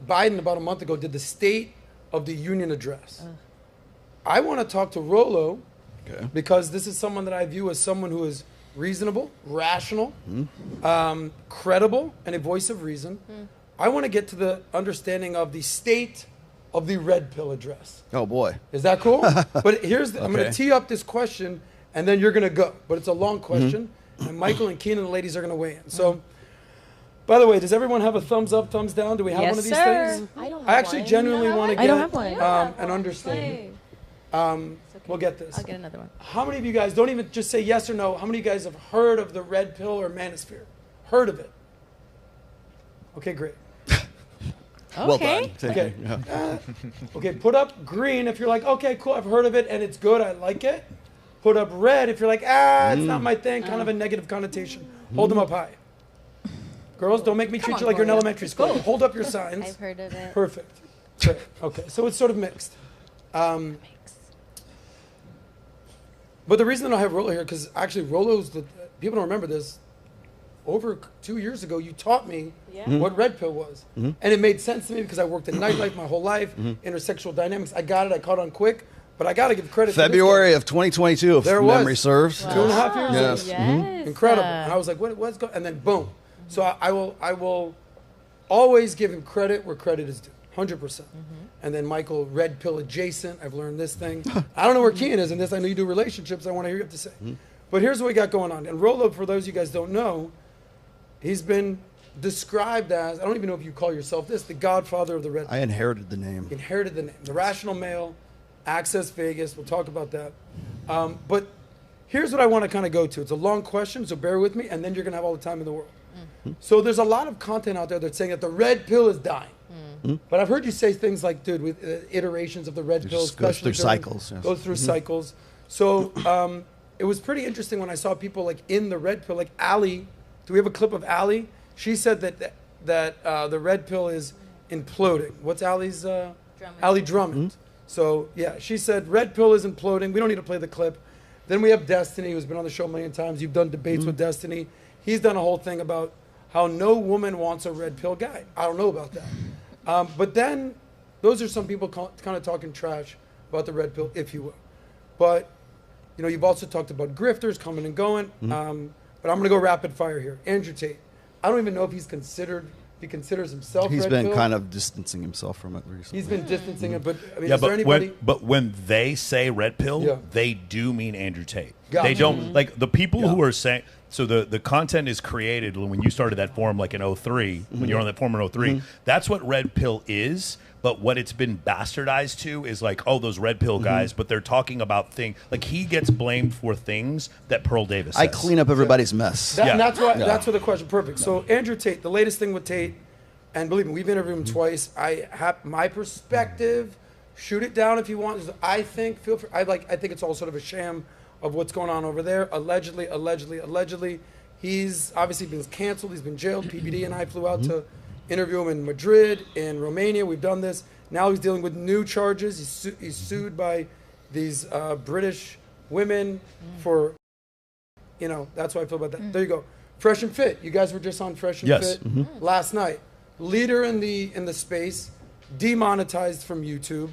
Biden about a month ago did the State of the Union address. I want to talk to Rollo because this is someone that I view as someone who is reasonable, rational, credible, and a voice of reason. I want to get to the understanding of the state of the red pill address. Oh, boy. Is that cool? But here's I'm going to tee up this question, and then you're going to go. But it's a long question, and Michael and Keenan, the ladies, are going to weigh in. So, by the way, does everyone have a thumbs up, thumbs down? Do we have one of these things? I don't have I actually one. genuinely want to get an understanding. We'll get this. I'll get another one. How many of you guys, don't even just say yes or no, how many of you guys have heard of the red pill or manosphere? Heard of it? Okay, great. Well done. Okay. Okay, put up green if you're like, okay, cool, I've heard of it and it's good, I like it. Put up red if you're like, it's not my thing, kind of a negative connotation. Hold them up high. Girls, don't make me treat you like you're in elementary school. Hold up your signs. I've heard of it. Perfect. Great. Okay, so it's sort of mixed. But the reason that I have Rollo here, because actually Rollo's, people don't remember this, over 2 years ago, you taught me what red pill was. And it made sense to me because I worked in nightlife my whole life, intersexual dynamics. I got it, I caught on quick, but I got to give credit February of 2022, if memory serves. Wow. 2.5 years Yes. ago. Incredible. And I was like, what's going on? And then boom. So I will always give him credit where credit is due, 100%. And then Michael, red pill adjacent. I've learned this thing. I don't know where Keenan is in this. I know you do relationships. I want to hear you have to say. But here's what we got going on. And Rollo, for those of you guys don't know, he's been described as, I don't even know if you call yourself this, the godfather of the red pill. I inherited the name. Inherited the name. The rational male, Access Vegas. We'll talk about that. But here's what I want to kind of go to. It's a long question, so bear with me, and then you're going to have all the time in the world. So there's a lot of content out there that's saying that the red pill is dying. But I've heard you say things like, dude, with iterations of the red pill, goes through cycles. Yes. Goes through cycles. So it was pretty interesting when I saw people like in the red pill, like Allie. Do we have a clip of Allie? She said that the red pill is imploding. What's Allie's? Allie Drummond. So yeah, she said red pill is imploding. We don't need to play the clip. Then we have Destiny, who's been on the show a million times. You've done debates with Destiny. He's done a whole thing about how no woman wants a red pill guy. I don't know about that. But then, those are some people kind of talking trash about the red pill, if you will. But, you know, you've also talked about grifters coming and going. But I'm going to go rapid fire here. Andrew Tate. I don't even know if he considers himself He's red been pill. kind of distancing himself from it recently. He's been distancing it, but I mean, is there anybody? But when they say red pill, they do mean Andrew Tate. They don't, like, the people who are saying, so the content is created when you started that forum like in 03, when you're on that forum in 03, that's what red pill is. But what it's been bastardized to is like, oh, those red pill guys, but they're talking about things, like he gets blamed for things that Pearl Davis says. I clean up everybody's mess. And that's why that's where the question, perfect. So Andrew Tate, the latest thing with Tate, and believe me, we've interviewed him twice. I have my perspective. Shoot it down if you want. I think, feel free. I think it's all sort of a sham of what's going on over there. Allegedly. He's obviously been canceled. He's been jailed. PBD and I flew out to interview him in Madrid, in Romania. We've done this. Now he's dealing with new charges. He's sued by these British women for, you know, that's what I feel about that. There you go. Fresh and Fit. You guys were just on Fresh and Fit last night. Leader in the space, demonetized from YouTube.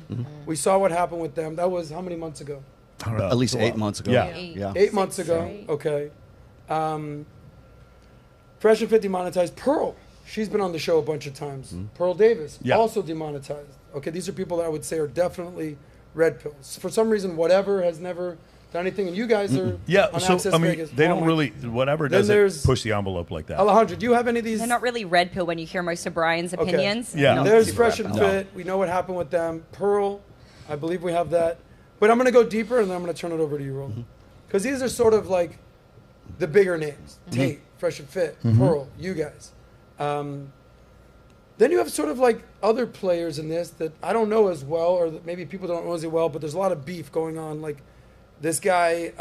We saw what happened with them. That was how many months ago? At least 8 months ago. Yeah. 8 months ago. Okay. Fresh and Fit demonetized. Pearl. She's been on the show a bunch of times. Pearl Davis, also demonetized. Okay, these are people that I would say are definitely red pills. For some reason, whatever has never done anything, and you guys are on so Access I mean, Vegas. they don't really, whatever doesn't push the envelope like that. Alejandro, do you have any of these? They're not really red pill when you hear most of Brian's opinions. Yeah. There's Fresh and Fit. We know what happened with them. Pearl, I believe we have that. But I'm going to go deeper, and then I'm going to turn it over to you, Ro. Because these are sort of like the bigger names. Tate, Fresh and Fit, Pearl, you guys. Then you have sort of like other players in this that I don't know as well, or that maybe people don't know as well, but there's a lot of beef going on. Like this guy,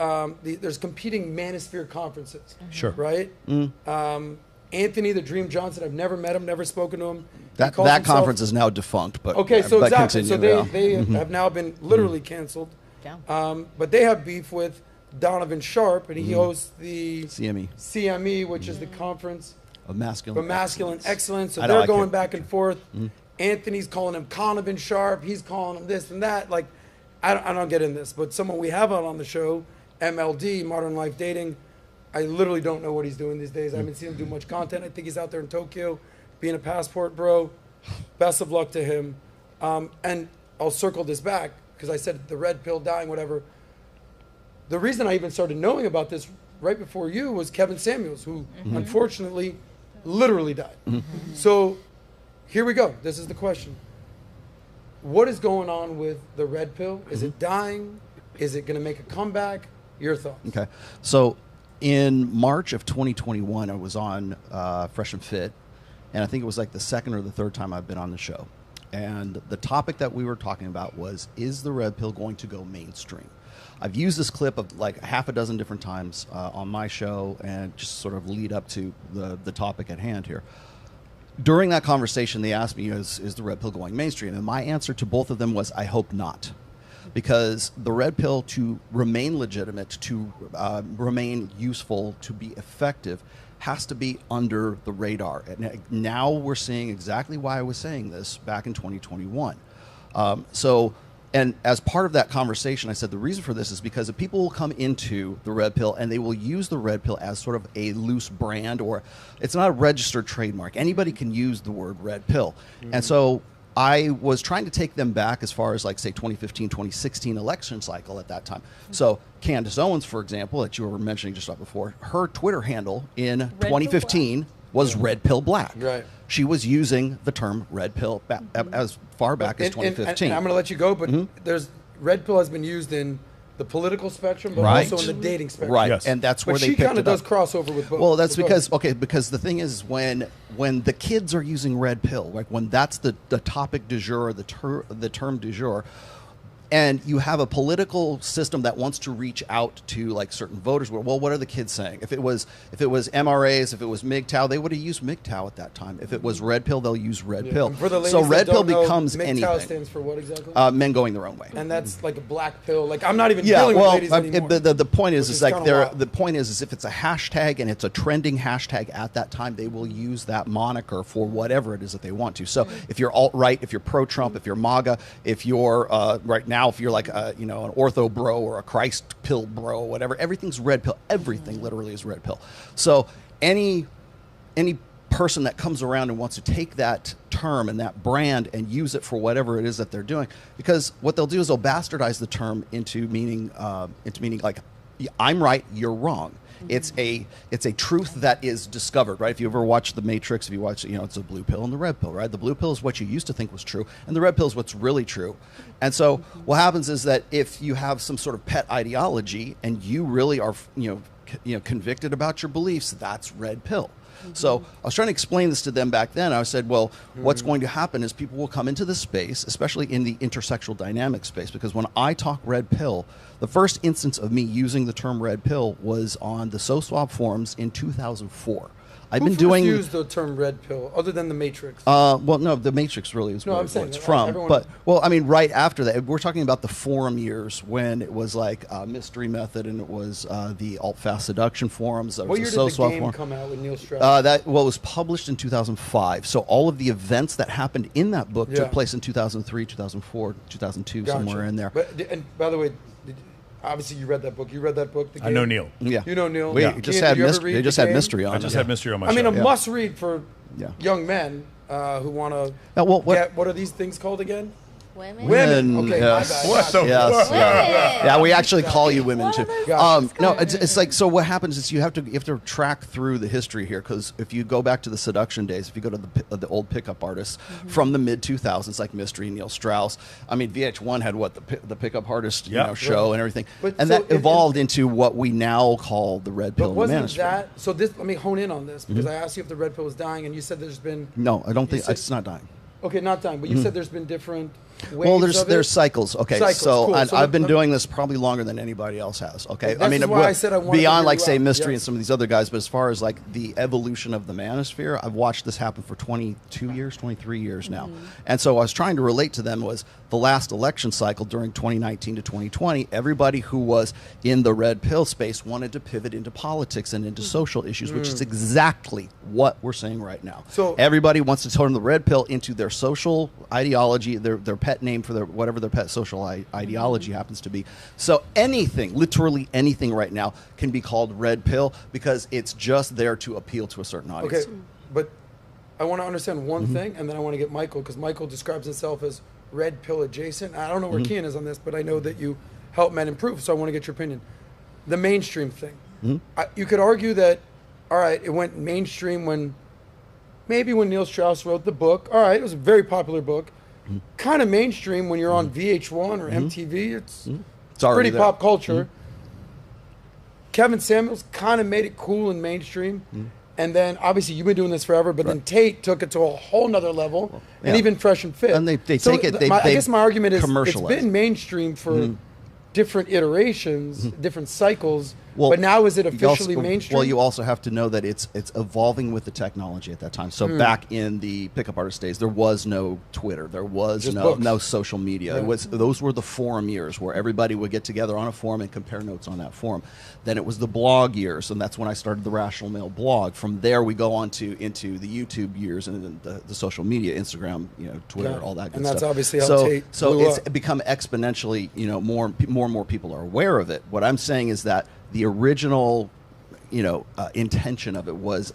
there's competing Manosphere conferences. Sure. Right? Anthony the Dream Johnson, I've never met him, never spoken to him. That conference is now defunct. But okay, so but exactly. continue, So they have now been literally canceled. But they have beef with Donovan Sharp, and he hosts the CME, which is the conference of masculine excellence. So they're going back and forth. Anthony's calling him Conovan Sharp. He's calling him this and that. Like, I don't get in this. But someone we have on the show, MLD, Modern Life Dating, I literally don't know what he's doing these days. I haven't seen him do much content. I think he's out there in Tokyo being a passport bro. Best of luck to him. And I'll circle this back because I said the red pill dying, whatever. The reason I even started knowing about this right before you was Kevin Samuels, who unfortunately literally died. So here we go. This is the question. What is going on with the red pill? Is it dying? Is it going to make a comeback? Your thoughts? Okay. So in March of 2021, I was on Fresh and Fit, and I think it was like the second or the third time I've been on the show. And the topic that we were talking about was, is the red pill going to go mainstream? I've used this clip of like half a dozen different times on my show and just sort of lead up to the topic at hand here. During that conversation, they asked me, is the red pill going mainstream? And my answer to both of them was, I hope not. Because the red pill, to remain legitimate, to remain useful, to be effective, has to be under the radar. And now we're seeing exactly why I was saying this back in 2021. And as part of that conversation, I said the reason for this is because if people will come into the red pill and they will use the red pill as sort of a loose brand, or it's not a registered trademark. Anybody can use the word red pill. And so I was trying to take them back as far as, like, say, 2015, 2016 election cycle at that time. So Candace Owens, for example, that you were mentioning just before, her Twitter handle in 2015 was Red Pill Black. Right. She was using the term red pill as far back as 2015. And I'm going to let you go, but there's red pill has been used in the political spectrum, but also in the dating spectrum. Right, yes. and that's where but they picked she kind of it does up. crossover with both. Well, that's because because the thing is when the kids are using red pill, like when that's the topic du jour, the term du jour, and you have a political system that wants to reach out to like certain voters. Well, what are the kids saying? If it was MRAs, if it was MGTOW, they would have used MGTOW at that time. If it was red pill, they'll use red pill. And for the ladies so red that pill don't know, becomes MGTOW anything. stands for what exactly? Men going their own way. And that's like a black pill. Like, I'm not even dealing with ladies anymore. The point is like the point is if it's a hashtag and it's a trending hashtag at that time, they will use that moniker for whatever it is that they want to. So if you're alt-right, if you're pro-Trump, if you're MAGA, if you're right now, if you're like an ortho bro or a Christ pill bro, whatever, everything's red pill. Everything literally is red pill. So any person that comes around and wants to take that term and that brand and use it for whatever it is that they're doing, because what they'll do is they'll bastardize the term into meaning like, I'm right, you're wrong. It's a truth that is discovered, right? If you ever watch The Matrix, if you watch, it's a blue pill and the red pill, right? The blue pill is what you used to think was true, and the red pill is what's really true. And so what happens is that if you have some sort of pet ideology and you really are, convicted about your beliefs, that's red pill. So I was trying to explain this to them back then. I said, well, what's going to happen is people will come into this space, especially in the intersexual dynamic space, because when I talk red pill, the first instance of me using the term red pill was on the SoSwap forums in 2004. Who used the term red pill other than the Matrix? Well, no, the Matrix really is where it's from. But right after that, we're talking about the forum years when it was like Mystery Method and it was the Alt Fast Seduction forums. What year did the game come out with Neil Strauss? That was published in 2005. So all of the events that happened in that book took place in 2003, 2004, 2002, somewhere in there. And by the way, obviously, you read that book. You read that book. I know Neil. Yeah, you know Neil. They just had mystery on. I just had mystery on my show. I mean, a must-read for young men who want to get. What are these things called again? Women. Okay, yes. my bad. Yeah, we actually call you women too. No, it's like, so what happens is you have to track through the history here, because if you go back to the seduction days, if you go to the old pickup artists from the mid 2000s, like Mystery, Neil Strauss. I mean, VH1 had the pickup artist show and everything, and that evolved into what we now call the red pill. But wasn't that so? Let me hone in on this, because I asked you if the red pill was dying, and you said there's been. No, I don't think it's not dying. Okay, not dying, but you said there's been different. waves of it? there's cycles. Okay, Cycles, so, cool. I've been doing this probably longer than anybody else has. Okay, This is why I said I wanted to beyond hear like you say out. Mystery Yes. and some of these other guys, but as far as like the evolution of the Manosphere, I've watched this happen for 22 years, 23 years now, and so I was trying to relate to them was the last election cycle during 2019 to 2020. Everybody who was in the red pill space wanted to pivot into politics and into social issues, which is exactly what we're saying right now. So everybody wants to turn the red pill into their social ideology, their pet name for their whatever their pet social ideology happens to be. So anything, literally anything right now can be called red pill because it's just there to appeal to a certain audience. Okay, but I want to understand one thing, and then I want to get Michael, because Michael describes himself as red pill adjacent. I don't know where Kian is on this, but I know that you help men improve, so I want to get your opinion. The mainstream thing. You could argue that, all right, it went mainstream when Neil Strauss wrote the book. All right, it was a very popular book. Kind of mainstream when you're on VH1 or MTV. It's already pretty there. pop culture. Kevin Samuels kind of made it cool and mainstream. And then, obviously, you've been doing this forever, but then Tate took it to a whole nother level, and even Fresh and Fit. And they take it, I guess my argument is it's commercialized. been mainstream for different iterations, different cycles, Well, but now is it you officially also- mainstream? Well, you also have to know that it's evolving with the technology at that time. So back in the pickup artist days, there was no Twitter, there was Just no books. no social media. It was those were the forum years where everybody would get together on a forum and compare notes on that forum. Then it was the blog years, and that's when I started the Rational Male blog. From there, we go on to into the YouTube years and then the social media, Instagram, Twitter, Yeah. all that good And stuff. that's obviously how so Tate so blew it's up. become exponentially, more and more people are aware of it. What I'm saying is that the original, intention of it was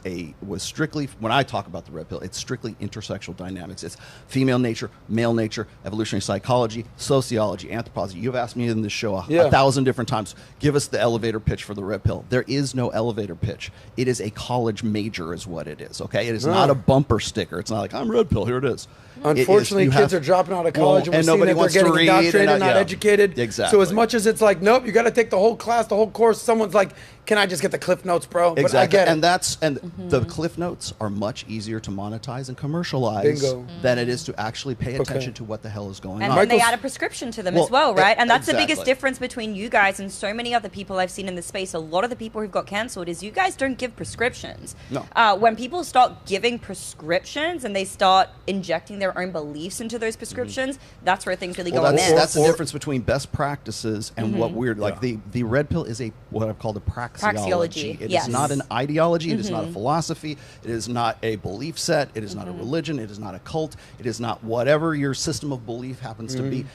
strictly, when I talk about the red pill, it's strictly intersexual dynamics. It's female nature, male nature, evolutionary psychology, sociology, anthropology. You've asked me in this show a 1,000 different times, give us the elevator pitch for the red pill. There is no elevator pitch. It is a college major is what it is, okay? It is not a bumper sticker. It's not like, I'm red pill, here it is. Unfortunately, kids are dropping out of college, and we're seeing nobody that they're wants to getting read indoctrinated, and not educated. Exactly. So as much as it's like, nope, you got to take the whole class, the whole course. Someone's like, can I just get the Cliff Notes, bro? But Exactly. I get And the Cliff Notes are much easier to monetize and commercialize Bingo. than it is to actually pay attention to what the hell is going And on. then they Michael's- add a prescription to them Well, as well, right? And that's the exactly. biggest difference between you guys and so many other people I've seen in the space. A lot of the people who've got cancelled is you guys don't give prescriptions. No. When people start giving prescriptions and they start injecting their own beliefs into those prescriptions, that's where things really go amiss. That's the difference between best practices and what we're like. The red pill is what I've called a praxeology. It yes. is not an ideology. It is not a philosophy. It is not a belief set. It is not a religion. It is not a cult. It is not whatever your system of belief happens to be.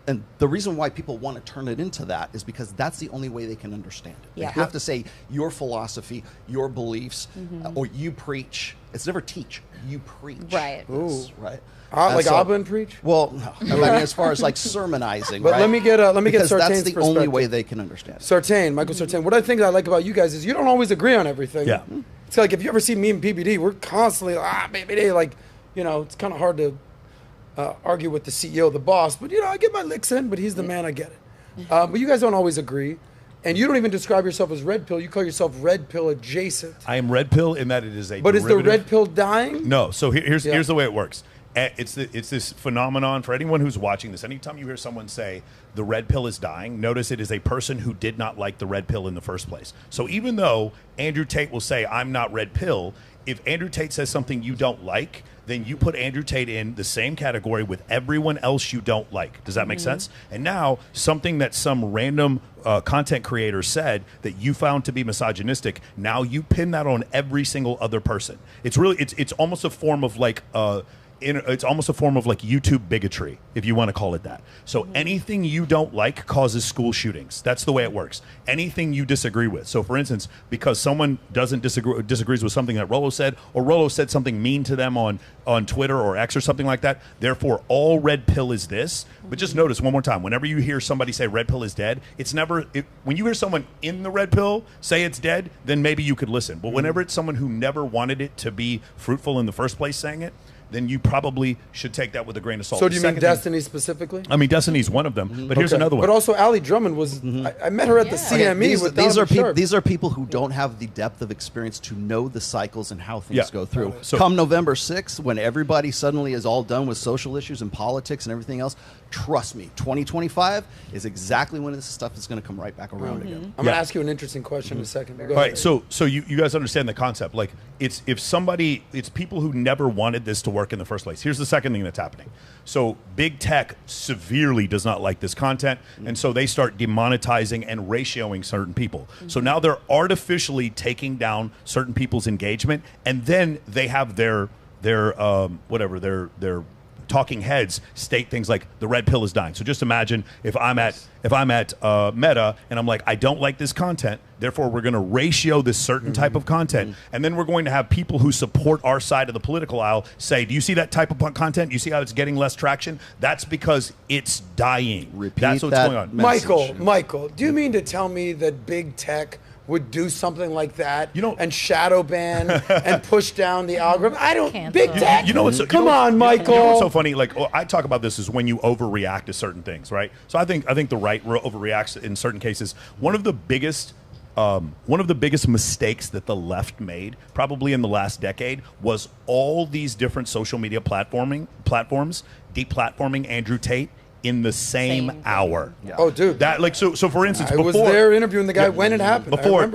And the reason why people want to turn it into that is because that's the only way they can understand it. Yeah. They have to say your philosophy, your beliefs, or you preach. It's never teach. You preach. Right. This, right. like so- Abba and preach. Well, no. I mean, as far as like sermonizing, But right? let me get because Sartain's that's the only perspective. way they can understand. it. Sartain, Michael Sartain. What I think I like about you guys is you don't always agree on everything. Yeah. It's like if you ever see me and PBD, we're constantly PBD, like, it's kind of hard to argue with the CEO, the boss. But I get my licks in. But he's the man. I get it. But you guys don't always agree, and you don't even describe yourself as red pill. You call yourself red pill adjacent. I am red pill in that it is a But is the derivative. red pill dying? No. So here's the way it works. It's this phenomenon for anyone who's watching this. Anytime you hear someone say the red pill is dying, notice it is a person who did not like the red pill in the first place. So even though Andrew Tate will say I'm not red pill, if Andrew Tate says something you don't like, then you put Andrew Tate in the same category with everyone else you don't like. Does that make sense? And now something that some random content creator said that you found to be misogynistic, now you pin that on every single other person. It's really it's almost a form of like it's almost a form of like YouTube bigotry, if you want to call it that. So anything you don't like causes school shootings. That's the way it works. Anything you disagree with. So for instance, because someone disagrees with something that Rolo said, or Rolo said something mean to them on Twitter or X or something like that, therefore all red pill is this. But just notice one more time, whenever you hear somebody say red pill is dead, it's never, when you hear someone in the red pill say it's dead, then maybe you could listen. But whenever it's someone who never wanted it to be fruitful in the first place saying it, then you probably should take that with a grain of salt. So do you mean Destiny specifically? I mean, Destiny's one of them, but here's another one. But also, Ali Drummond was. I met her at the CME. These are people who don't have the depth of experience to know the cycles and how things go through. So, come November 6th, when everybody suddenly is all done with social issues and politics and everything else, trust me, 2025 is exactly when this stuff is going to come right back around again. I'm going to ask you an interesting question in a second. All right, so you guys understand the concept. Like, it's people who never wanted this to work in the first place. Here's the second thing that's happening. So big tech severely does not like this content, and so they start demonetizing and ratioing certain people. So now they're artificially taking down certain people's engagement, and then they have their talking heads state things like the red pill is dying. So just imagine if I'm at Meta and I'm like, I don't like this content, therefore we're going to ratio this certain type of content, and then we're going to have people who support our side of the political aisle say, do you see that type of content? You see how it's getting less traction? That's because it's dying. That's what's going on. Michael, do you mean to tell me that big tech would do something like that, and shadow ban and push down the algorithm? I don't. Big tech. Come on, Michael. You know what's so funny? Like, I talk about this is when you overreact to certain things, right? So I think the right overreacts in certain cases. One of the biggest mistakes that the left made, probably in the last decade, was all these different social media platforms deplatforming Andrew Tate in the same hour. Yeah. Oh, dude. That so for instance, I was there interviewing the guy when it happened.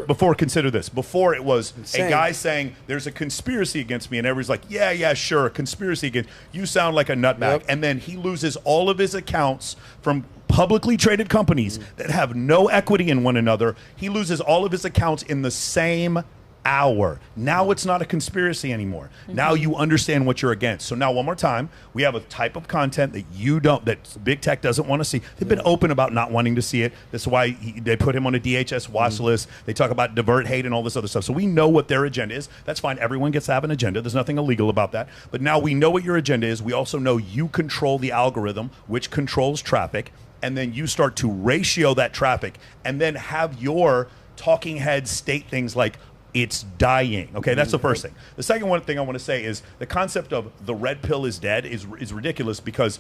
Before consider this. Before it was a guy saying there's a conspiracy against me, and everybody's like, yeah, sure, a conspiracy against you. Sound like a nutbag. And then he loses all of his accounts from publicly traded companies that have no equity in one another. He loses all of his accounts in the same hour. Now it's not a conspiracy anymore. Now you understand what you're against. So now one more time, we have a type of content that big tech doesn't want to see. They've been open about not wanting to see it. That's why they put him on a DHS watch list. They talk about divert hate and all this other stuff. So we know what their agenda is. That's fine. Everyone gets to have an agenda. There's nothing illegal about that. But now we know what your agenda is. We also know you control the algorithm, which controls traffic. And then you start to ratio that traffic and then have your talking heads state things like, it's dying. Okay, that's the first thing. The second thing I want to say is the concept of the red pill is dead is ridiculous, because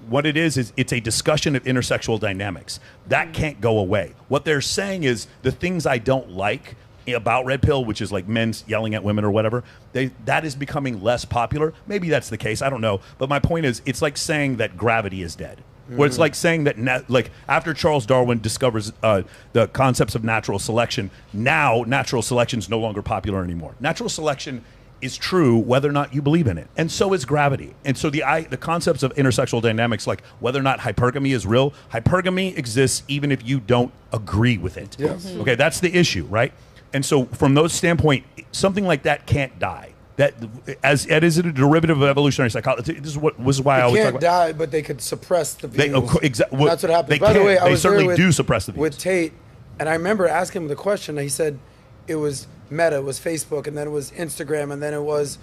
what it is it's a discussion of intersexual dynamics. That can't go away. What they're saying is the things I don't like about red pill, which is like men yelling at women or whatever, that is becoming less popular. Maybe that's the case. I don't know. But my point is, it's like saying that gravity is dead. Where it's like saying that, like after Charles Darwin discovers the concepts of natural selection, now natural selection is no longer popular anymore. Natural selection is true whether or not you believe in it, and so is gravity. And so the concepts of intersexual dynamics, like whether or not hypergamy is real, hypergamy exists even if you don't agree with it. Yes. Okay, that's the issue, right? And so from those standpoint, something like that can't die. That is it a derivative of evolutionary psychology? This is why I always talk about. They can't die, but they could suppress the views. That's what happens. They By the way, I they was certainly do suppress the views. With Tate, and I remember asking him the question. He said it was Meta, it was Facebook, and then it was Instagram, and then it was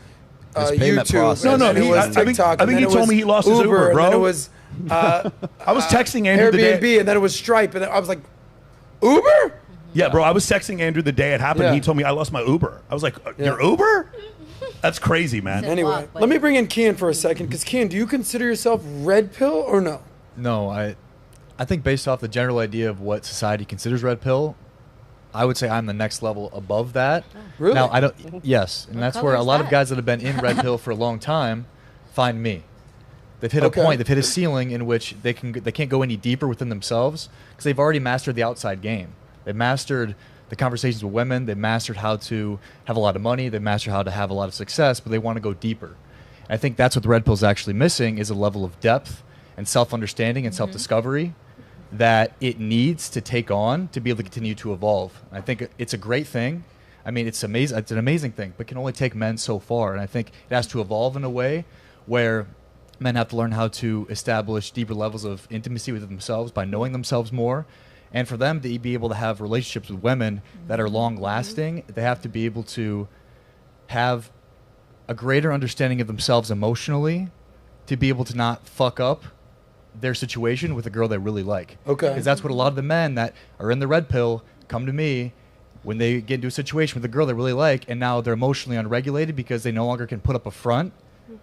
YouTube. No, and then it was TikTok. I think he told me he lost his Uber, bro. And then it was I was texting Andrew Airbnb, the day, and then it was Stripe, and then I was like, Uber? Yeah, bro. I was texting Andrew the day it happened. Yeah. He told me I lost my Uber. I was like, your Uber? That's crazy, man. Anyway, let me bring in Kian for a second, because Kian, do you consider yourself red pill or no? No, I think based off the general idea of what society considers red pill, I would say I'm the next level above that. Really? Now, yes, and that's where a lot of guys that have been in red pill for a long time find me. They've hit a point, they've hit a ceiling in which they can't go any deeper within themselves because they've already mastered the outside game. They've mastered the conversations with women. They've mastered how to have a lot of money. They've mastered how to have a lot of success, but they want to go deeper. And I think that's what the red pill is actually missing, is a level of depth and self-understanding and self-discovery that it needs to take on to be able to continue to evolve. And I think it's a great thing. I mean, it's amazing. It's an amazing thing, but can only take men so far. And I think it has to evolve in a way where men have to learn how to establish deeper levels of intimacy with themselves by knowing themselves more. And for them to be able to have relationships with women that are long-lasting, they have to be able to have a greater understanding of themselves emotionally to be able to not fuck up their situation with a girl they really like. Okay. Because that's what a lot of the men that are in the red pill come to me when they get into a situation with a girl they really like, and now they're emotionally unregulated because they no longer can put up a front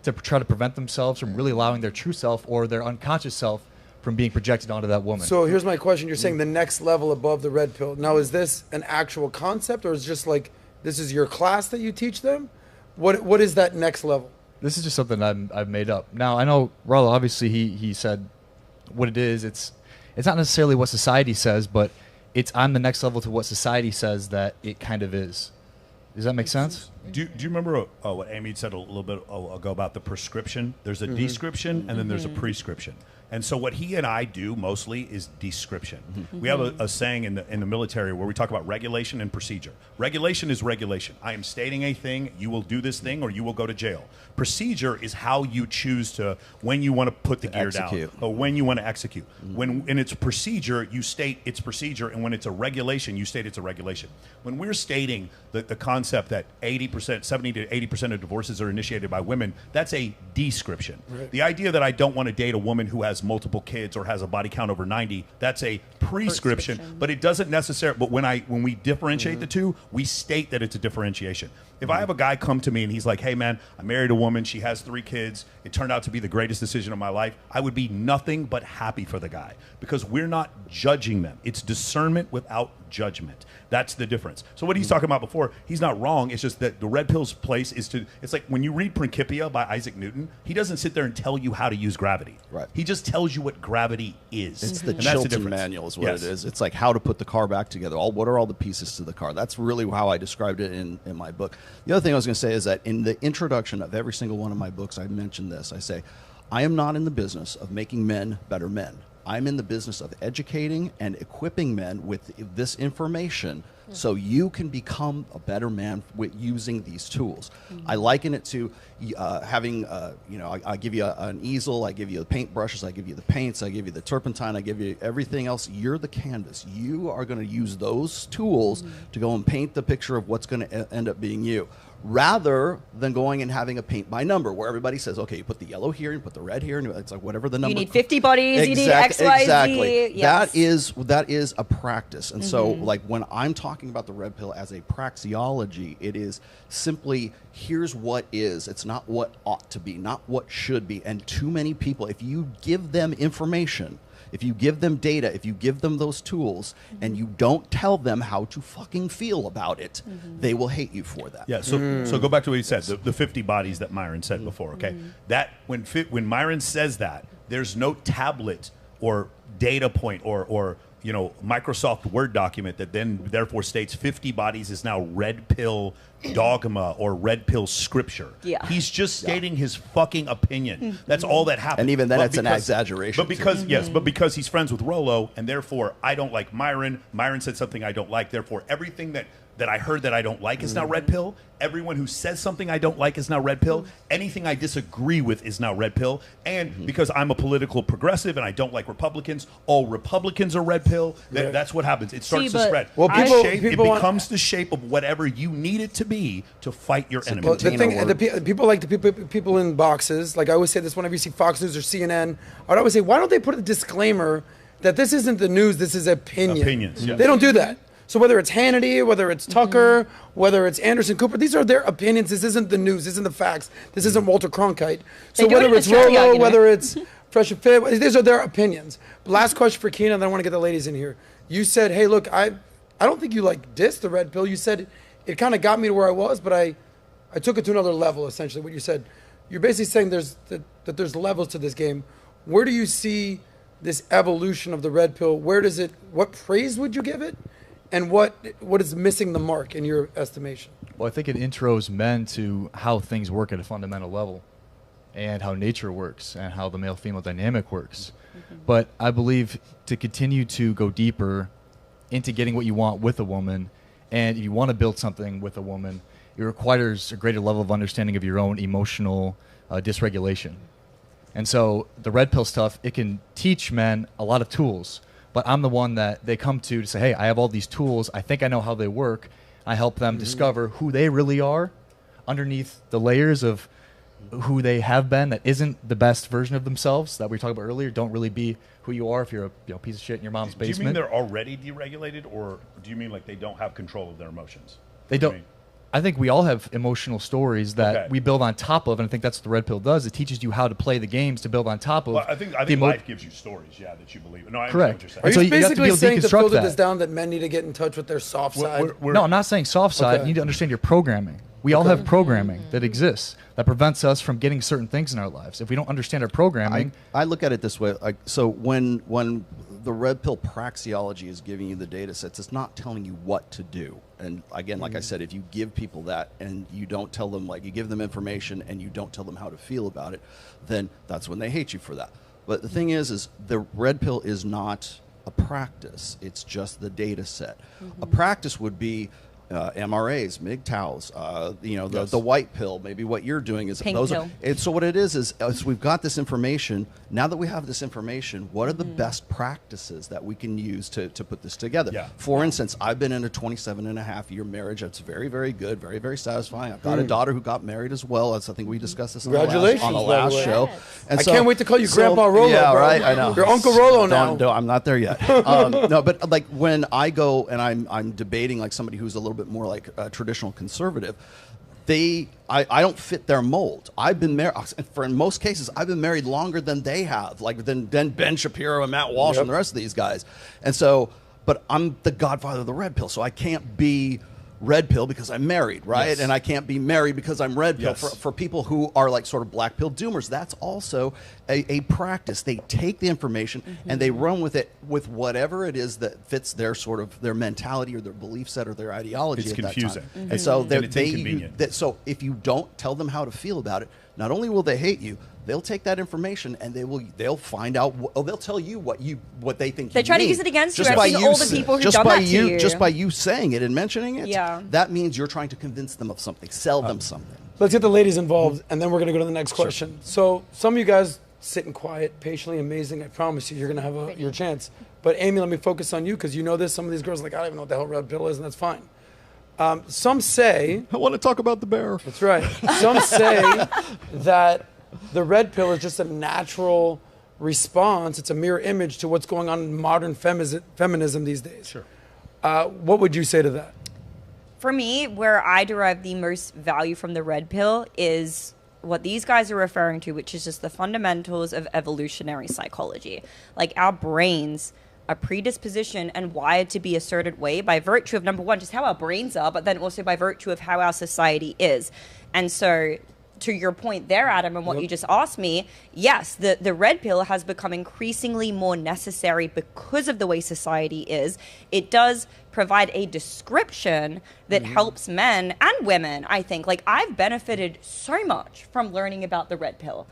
to try to prevent themselves from really allowing their true self or their unconscious self from being projected onto that woman. So here's my question. You're saying the next level above the red pill. Now, is this an actual concept, or is it just like this is your class that you teach them? What is that next level? This is just something I've made up. Now, I know Rollo, obviously, he said what it is. It's not necessarily what society says, but it's on the next level to what society says that it kind of is. Does that make sense? Do you remember what Amy said a little bit ago about the prescription? There's a description and then there's a prescription. And so what he and I do mostly is description. We have a saying in the military where we talk about regulation and procedure. Regulation is regulation. I am stating a thing, you will do this thing or you will go to jail. Procedure is how you choose to, when you want to put the gear down or when you want to execute. When it's procedure, you state it's procedure, and when it's a regulation, you state it's a regulation. When we're stating the concept that 70 to 80% of divorces are initiated by women, that's a description. Right. The idea that I don't want to date a woman who has multiple kids or has a body count over 90, that's a prescription. But it doesn't necessarily, but when we differentiate the two, we state that it's a differentiation. If I have a guy come to me and he's like, hey man, I married a woman, she has 3 kids, it turned out to be the greatest decision of my life, I would be nothing but happy for the guy, because we're not judging them. It's discernment without judgment. That's the difference. So what he's talking about before, he's not wrong. It's just that the red pill's place is to, it's like when you read Principia by Isaac Newton, he doesn't sit there and tell you how to use gravity. Right. He just tells you what gravity is. It's the Chilton manual is what it is. It's like how to put the car back together. What are all the pieces to the car? That's really how I described it in my book. The other thing I was going to say is that in the introduction of every single one of my books, I mentioned this. I say, I am not in the business of making men better men. I'm in the business of educating and equipping men with this information so you can become a better man with using these tools. I liken it to having, I give you an easel, I give you the paint brushes, I give you the paints, I give you the turpentine, I give you everything else. You're the canvas. You are going to use those tools to go and paint the picture of what's going to end up being you, rather than going and having a paint by number where everybody says, okay, you put the yellow here, you put the red here, and it's like whatever the number. You need 50 bodies, you need X, Y, Z. Exactly. Yes. That is a practice. And so like when I'm talking about the red pill as a praxeology, it is simply here's what is. It's not what ought to be, not what should be. And too many people, if you give them information, if you give them data, if you give them those tools, and you don't tell them how to fucking feel about it, they will hate you for that. Yeah. So go back to what he said, the 50 bodies that Myron said before. Okay, that when Myron says that, there's no tablet or data point or Microsoft Word document that then therefore states 50 bodies is now red pill dogma or red pill scripture. Yeah. He's just stating his fucking opinion. That's all that happened. And even then, it's an exaggeration. But because but because he's friends with Rollo, and therefore I don't like Myron. Myron said something I don't like. Therefore, everything that I heard that I don't like is now red pill. Everyone who says something I don't like is now red pill. Anything I disagree with is now red pill. And because I'm a political progressive and I don't like Republicans, all Republicans are red pill. That's what happens. It starts to spread. Well, it becomes the shape of whatever you need it to be to fight your enemy. Well, people like people in boxes. Like I always say this whenever you see Fox News or CNN, I'd always say, why don't they put a disclaimer that this isn't the news, this is opinion. Opinions, yeah. They don't do that. So whether it's Hannity, whether it's Tucker, whether it's Anderson Cooper, these are their opinions. This isn't the news. This isn't the facts. This isn't Walter Cronkite. So whether it's Rollo, whether it's Fresh and Fit, these are their opinions. But last question for Keenan, then I want to get the ladies in here. You said, hey, look, I don't think you dissed the red pill. You said it kind of got me to where I was, but I took it to another level, essentially, what you said. You're basically saying that there's levels to this game. Where do you see this evolution of the red pill? What praise would you give it? And what is missing the mark in your estimation? Well, I think it intros men to how things work at a fundamental level and how nature works and how the male-female dynamic works. But I believe to continue to go deeper into getting what you want with a woman, and if you want to build something with a woman, it requires a greater level of understanding of your own emotional dysregulation. And so the red pill stuff, it can teach men a lot of tools. But I'm the one that they come to say, hey, I have all these tools. I think I know how they work. I help them discover who they really are underneath the layers of who they have been that isn't the best version of themselves that we talked about earlier. Don't really be who you are if you're a piece of shit in your mom's basement. Do you mean they're already deregulated, or do you mean like they don't have control of their emotions? They don't. I think we all have emotional stories that we build on top of, and I think that's what the red pill does. It teaches you how to play the games to build on top of. Well, I think life gives you stories, that you believe. No, I correct. understand what you're saying. Are you basically saying to filter this down that men need to get in touch with their soft side? No, I'm not saying soft side. You need to understand your programming. We all have programming that exists that prevents us from getting certain things in our lives. If we don't understand our programming, I look at it this way. So when the red pill praxeology is giving you the data sets, it's not telling you what to do. And again, like I said, if you give people that and you don't tell them, like you give them information and you don't tell them how to feel about it, then that's when they hate you for that. But the thing is the red pill is not a practice. It's just the data set. A practice would be MRAs, MGTOWs, the white pill. Maybe what you're doing is pink those pill. So what it is we've got this information. Now that we have this information, what are the best practices that we can use to put this together? Yeah. For instance, I've been in a 27-and-a-half-year marriage. It's very, very good, very, very satisfying. I've got a daughter who got married as well. I think we discussed this on the last show. Yes. And I can't wait to call you Grandpa Rolo. Yeah, bro. right. I know. You're Uncle Rolo now. No, I'm not there yet. No, but like when I go and I'm debating like somebody who's a little bit more like a traditional conservative, I don't fit their mold. I've been married, in most cases, I've been married longer than they have, like than Ben Shapiro and Matt Walsh and the rest of these guys. And so, but I'm the godfather of the red pill, so I can't be red pill because I'm married, right? Yes. And I can't be married because I'm red pill. Yes. For people who are like sort of black pill doomers, that's also a practice. They take the information and they run with it with whatever it is that fits their sort of their mentality or their belief set or their ideology. It's at confusing. That time. And so it's inconvenient. so if you don't tell them how to feel about it, not only will they hate you, they'll take that information and they'll find out. They'll tell you what they think. They try to use it against you. I've seen all the people who've done that to you. Just by you saying it and mentioning it, Yeah. that means you're trying to convince them of something, sell them something. Let's get the ladies involved, and then we're going to go to the next question. So some of you guys sitting quiet, patiently, amazing. I promise you, you're going to have your chance. But Amy, let me focus on you because you know this. Some of these girls are like, I don't even know what the hell red pill is, and that's fine. Some say... I want to talk about the bear. That's right. Some say that the red pill is just a natural response. It's a mirror image to what's going on in modern feminism these days. Sure. What would you say to that? For me, where I derive the most value from the red pill is what these guys are referring to, which is just the fundamentals of evolutionary psychology. Like our brains are predispositioned and wired to be a certain way by virtue of, number one, just how our brains are, but then also by virtue of how our society is. And so to your point there, Adam, and what you just asked me, yes, the red pill has become increasingly more necessary because of the way society is. It does provide a description that helps men and women, I think. Like, I've benefited so much from learning about the red pill.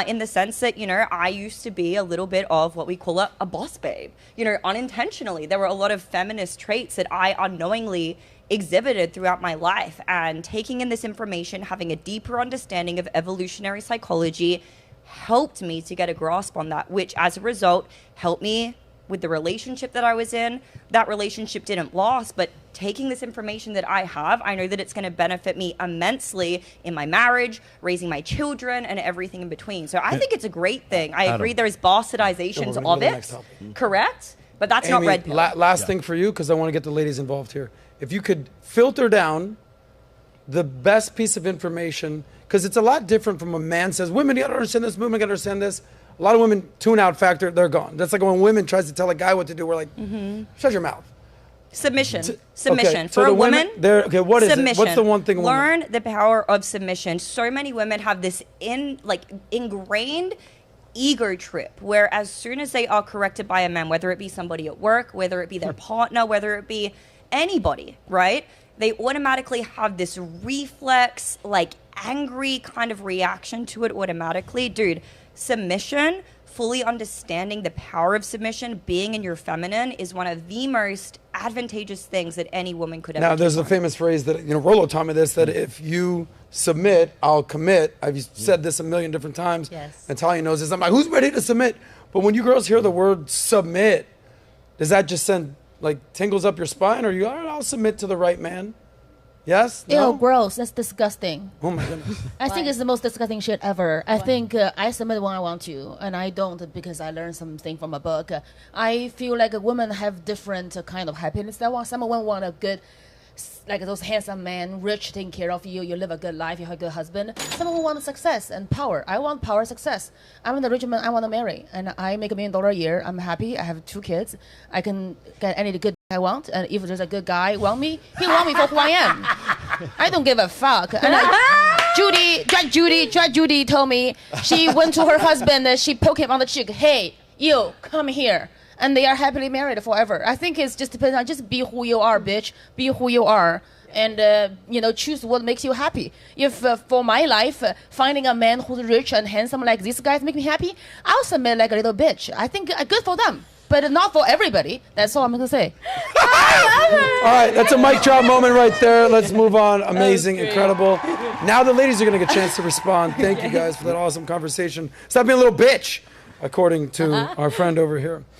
In the sense that, I used to be a little bit of what we call a boss babe. Unintentionally, there were a lot of feminist traits that I unknowingly exhibited throughout my life, and taking in this information, having a deeper understanding of evolutionary psychology helped me to get a grasp on that, which as a result helped me with the relationship that I was in. That relationship didn't last, but taking this information that I have, I know that it's going to benefit me immensely in my marriage, raising my children, and everything in between. So I think it's a great thing. I agree there's bastardizations of it, correct? But that's Amy, not red pill. Last thing for you, because I want to get the ladies involved here. If you could filter down the best piece of information, because it's a lot different from a man says, women got to understand this, women got to understand this. A lot of women tune out factor, they're gone. That's like when women tries to tell a guy what to do, we're like, shut your mouth. Submission. Okay, For a woman, what is submission. it? What's the one thing? Learn the power of submission. So many women have this ingrained ego trip where as soon as they are corrected by a man, whether it be somebody at work, whether it be their partner, whether it be anybody, right? They automatically have this reflex, angry kind of reaction to it automatically. Dude, submission, fully understanding the power of submission, being in your feminine is one of the most advantageous things that any woman could ever do. Now, there's a famous phrase that, Rolo taught me this, that if you submit, I'll commit. I've said this a million different times. Yes. Natalia knows this. I'm like, who's ready to submit? But when you girls hear the word submit, does that just send tingles up your spine? Or you, all right, I'll submit to the right man? Yes? No? Ew, gross. That's disgusting. Oh my goodness. I think it's the most disgusting shit ever. I think I submit when I want to, and I don't because I learned something from a book. I feel like women have different kind of happiness. Some women want a good like those handsome men, rich, taking care of you, you live a good life, you have a good husband. Someone who wants success and power. I want power, success. I'm the rich man I want to marry, and I make $1 million a year. I'm happy. I have 2 kids. I can get any good I want, and if there's a good guy want me, he want me for who I am. I don't give a fuck. And Judy told me she went to her husband and she poked him on the cheek. Hey, you come here. And they are happily married forever. I think it's just depends on just be who you are, bitch. Be who you are, and choose what makes you happy. If for my life, finding a man who's rich and handsome like these guys make me happy, I'll submit like a little bitch. I think good for them, but not for everybody. That's all I'm gonna say. All right, that's a mic drop moment right there. Let's move on. Amazing, incredible. Now the ladies are gonna get a chance to respond. Thank you guys for that awesome conversation. Stop being a little bitch, according to our friend over here.